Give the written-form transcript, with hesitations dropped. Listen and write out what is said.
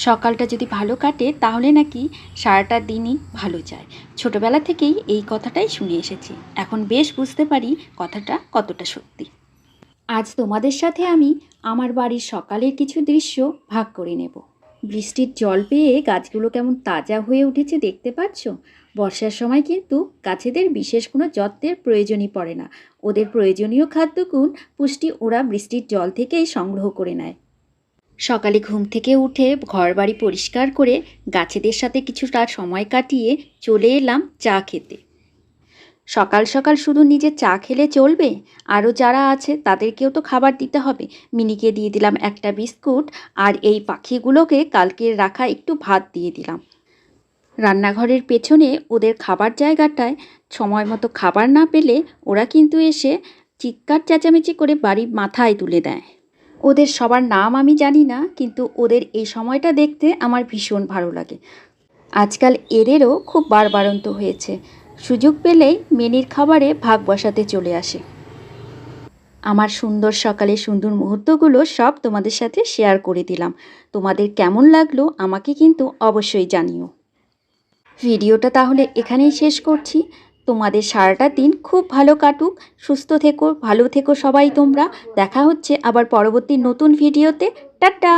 সকালটা যদি ভালো কাটে তাহলে নাকি সারাটা দিনই ভালো যায়। ছোটবেলা থেকেই এই কথাটাই শুনে এসেছি। এখন বেশ বুঝতে পারি কথাটা কতটা সত্যি। আজ তোমাদের সাথে আমি আমার বাড়ির সকালের কিছু দৃশ্য ভাগ করে নেব। বৃষ্টির জল পেয়ে গাছগুলো কেমন তাজা হয়ে উঠেছে দেখতে পাচ্ছ। বর্ষার সময় কিন্তু গাছেদের বিশেষ কোনো যত্নের প্রয়োজনই পড়ে না। ওদের প্রয়োজনীয় খাদ্যগুণ পুষ্টি ওরা বৃষ্টির জল থেকেই সংগ্রহ করে নেয়। সকালে ঘুম থেকে উঠে ঘরবাড়ি পরিষ্কার করে গাছেদের সাথে কিছুটা সময় কাটিয়ে চলে এলাম চা খেতে। সকাল সকাল শুধু নিজে চা খেলে চলবে, আরও যারা আছে তাদেরকেও তো খাবার দিতে হবে। মিনিকে দিয়ে দিলাম একটা বিস্কুট, আর এই পাখিগুলোকে কালকের রাখা একটু ভাত দিয়ে দিলাম। রান্নাঘরের পেছনে ওদের খাবার জায়গাটায় সময় মতো খাবার না পেলে ওরা কিন্তু এসে চিৎকার চেঁচামেচি করে বাড়ির মাথায় তুলে দেয়। ওদের সবার নাম আমি জানি না, কিন্তু ওদের এই সময়টা দেখতে আমার ভীষণ ভালো লাগে। আজকাল এদেরও খুব বাড়বাড়ন্ত হয়েছে, সুযোগ পেলেই মেনির খাবারে ভাগ বসাতে চলে আসে। আমার সুন্দর সকালে সুন্দর মুহূর্তগুলো সব তোমাদের সাথে শেয়ার করে দিলাম। তোমাদের কেমন লাগলো আমাকে কিন্তু অবশ্যই জানিও। ভিডিওটা তাহলে এখানেই শেষ করছি। তোমাদের সারাটা দিন খুব ভালো কাটুক, সুস্থ থেকো, ভালো থেকো সবাই তোমরা। দেখা হচ্ছে আবার পরবর্তী নতুন ভিডিওতে। টাটা।